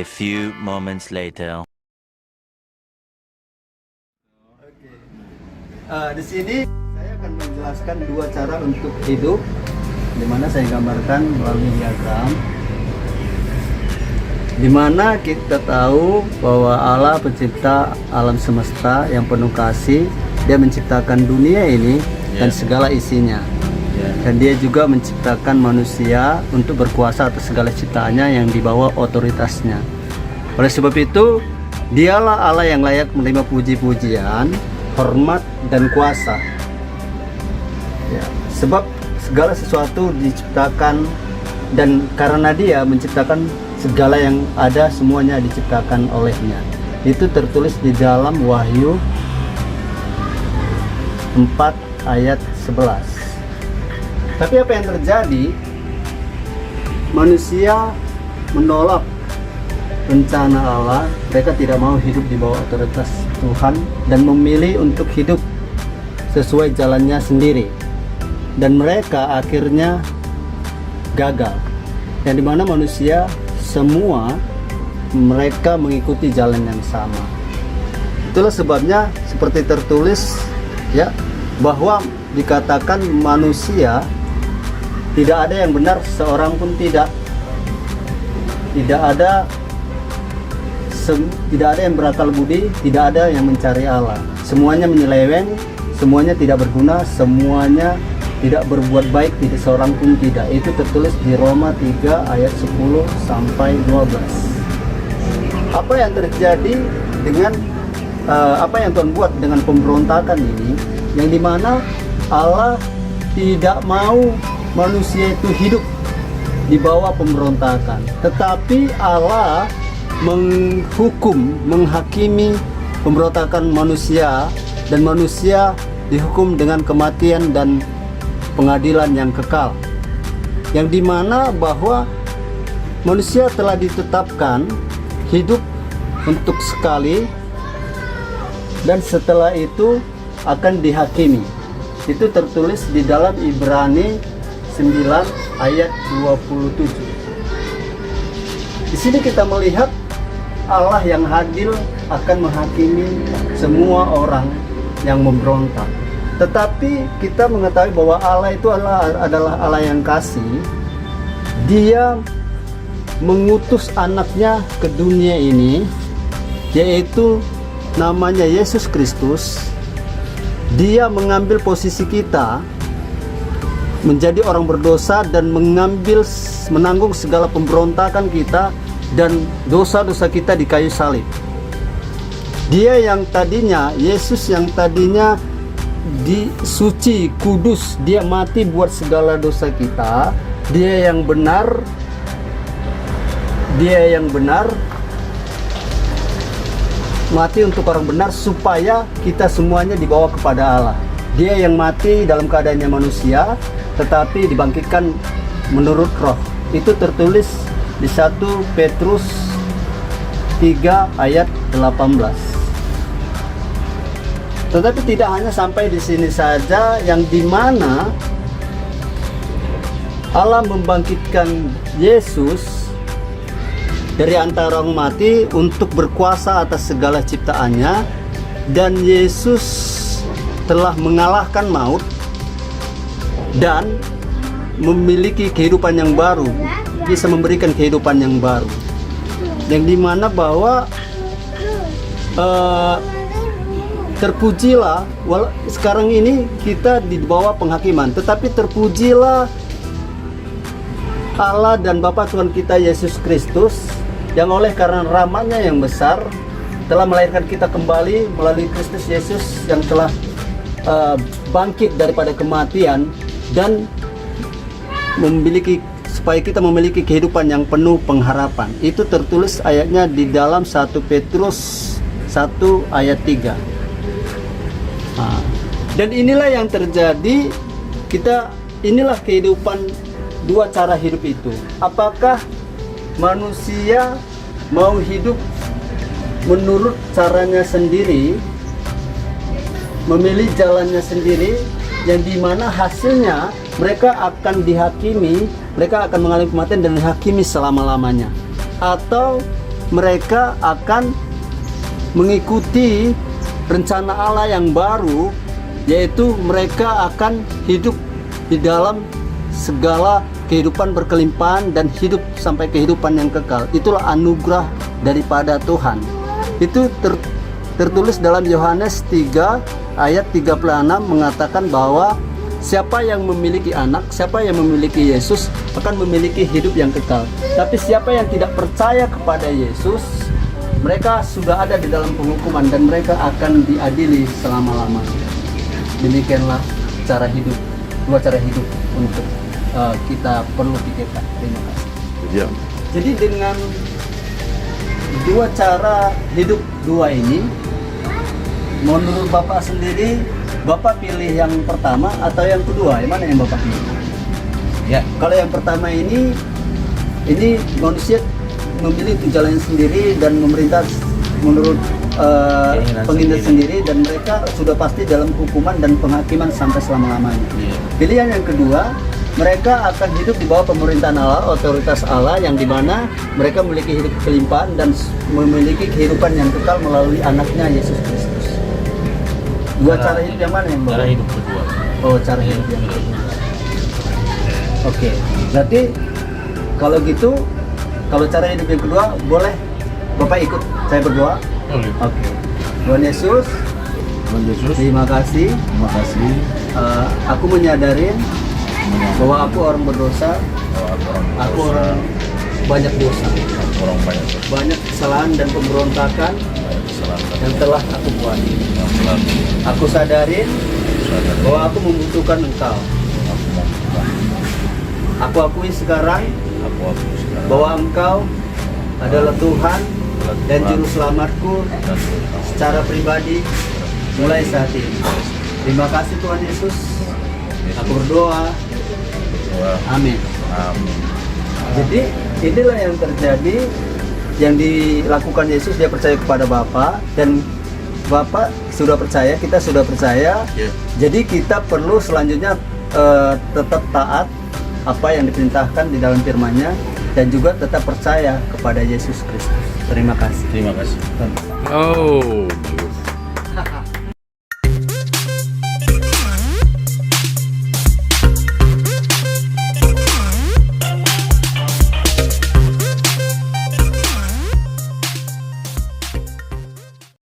A few moments later. Di sini saya akan menjelaskan dua cara untuk hidup, di mana saya gambarkan melalui diagram. Di mana kita tahu bahwa Allah pencipta alam semesta yang penuh kasih, Dia menciptakan dunia ini dan segala isinya. Dan Dia juga menciptakan manusia untuk berkuasa atas segala ciptaannya yang dibawa otoritasnya. Oleh sebab itu, Dialah Allah yang layak menerima puji-pujian, hormat dan kuasa. Ya, sebab segala sesuatu diciptakan, dan karena Dia menciptakan segala yang ada, semuanya diciptakan olehnya. Itu tertulis di dalam Wahyu 4 ayat 11. Tapi apa yang terjadi? Manusia menolak rencana Allah. Mereka tidak mau hidup di bawah otoritas Tuhan dan memilih untuk hidup sesuai jalannya sendiri. Dan mereka akhirnya gagal. Yang dimana manusia semua mereka mengikuti jalan yang sama. Itulah sebabnya seperti tertulis ya, bahwa dikatakan manusia tidak ada yang benar seorang pun tidak. Tidak ada yang berakal budi, tidak ada yang mencari Allah. Semuanya menyeleweng, semuanya tidak berguna, semuanya tidak berbuat baik, tidak seorang pun tidak. Itu tertulis di Roma 3 ayat 10 sampai 12. Apa yang terjadi dengan apa yang Tuhan buat dengan pemberontakan ini, yang dimana Allah tidak mau manusia itu hidup di bawah pemberontakan, tetapi Allah menghakimi pemberontakan manusia, dan manusia dihukum dengan kematian dan pengadilan yang kekal, yang dimana bahwa manusia telah ditetapkan hidup untuk sekali, dan setelah itu akan dihakimi. Itu tertulis di dalam Ibrani 9 ayat 27. Di sini kita melihat Allah yang adil akan menghakimi semua orang yang memberontak. Tetapi kita mengetahui bahwa Allah itu adalah Allah yang kasih. Dia mengutus anaknya ke dunia ini, yaitu namanya Yesus Kristus. Dia mengambil posisi kita menjadi orang berdosa dan menanggung segala pemberontakan kita dan dosa-dosa kita di kayu salib. Dia yang tadinya, Yesus yang tadinya disuci, kudus, Dia mati buat segala dosa kita. Dia yang benar mati untuk orang benar, supaya kita semuanya dibawa kepada Allah. Dia yang mati dalam keadaannya manusia, tetapi dibangkitkan menurut roh. Itu tertulis di 1 Petrus 3 ayat 18. Tetapi tidak hanya sampai di sini saja, yang dimana Allah membangkitkan Yesus dari antara orang mati untuk berkuasa atas segala ciptaannya, dan Yesus telah mengalahkan maut dan memiliki kehidupan yang baru, bisa memberikan kehidupan yang baru, yang dimana bahwa terpujilah, sekarang ini kita di bawah penghakiman, tetapi terpujilah Allah dan Bapa Tuhan kita Yesus Kristus, yang oleh karena rahmat-Nya yang besar telah melahirkan kita kembali melalui Kristus Yesus yang telah bangkit daripada kematian, dan supaya kita memiliki kehidupan yang penuh pengharapan. Itu tertulis ayatnya di dalam 1 Petrus 1 ayat 3. Dan inilah yang terjadi, inilah kehidupan, dua cara hidup itu. Apakah manusia mau hidup menurut caranya sendiri, memilih jalannya sendiri, yang dimana hasilnya mereka akan dihakimi, mereka akan mengalami kematian dan dihakimi selama-lamanya, atau mereka akan mengikuti rencana Allah yang baru, yaitu mereka akan hidup di dalam segala kehidupan berkelimpahan dan hidup sampai kehidupan yang kekal. Itulah anugerah daripada Tuhan. Itu tertulis dalam Yohanes 3 ayat 36 mengatakan bahwa siapa yang memiliki anak, siapa yang memiliki Yesus akan memiliki hidup yang kekal. Tapi siapa yang tidak percaya kepada Yesus, mereka sudah ada di dalam penghukuman dan mereka akan diadili selama-lamanya. Demikianlah cara hidup, dua cara hidup untuk kita perlu pikirkan. Terima kasih. Ya. Jadi dengan dua cara hidup dua ini, menurut Bapak sendiri, Bapak pilih yang pertama atau yang kedua? Yang mana yang Bapak pilih? Ya. Kalau yang pertama ini manusia memilih untuk jalan sendiri dan memerintah menurut pengingat sendiri, dan mereka sudah pasti dalam hukuman dan penghakiman sampai selama-lamanya. Iya. Pilihan yang kedua, mereka akan hidup di bawah pemerintahan Allah, otoritas Allah, yang dimana mereka memiliki hidup kelimpahan dan memiliki kehidupan yang kekal melalui anaknya Yesus Kristus. Dua cara hidup yang mana yang Bapak? Cara hidup kedua. Oh, cara hidup yang kedua. Oke, berarti kalau gitu, kalau cara hidup yang kedua, boleh Bapak ikut saya berdoa? Boleh. Oke. Tuhan Yesus, Tuhan Yesus, terima kasih. terima kasih Aku menyadarin bahwa aku orang berdosa, aku orang banyak dosa, orang banyak banyak kesalahan dan pemberontakan kesalahan yang telah aku buat. yang telah Aku sadarin sadar bahwa aku membutuhkan Engkau. aku membutuhkan. Aku akui sekarang Aku sekarang bahwa Engkau adalah Tuhan dan Tuhan Juru Selamatku dan Tuhan. secara pribadi mulai saat ini. Terima kasih Tuhan Yesus. Aku berdoa. Berdoa. Amin. Amin. Jadi inilah yang terjadi, yang dilakukan Yesus. Dia percaya kepada Bapa dan Bapa sudah percaya, kita sudah percaya. Ya. Jadi kita perlu selanjutnya tetap taat apa yang diperintahkan di dalam firman-Nya dan juga tetap percaya kepada Yesus Kristus. Terima kasih. Terima kasih. Oh,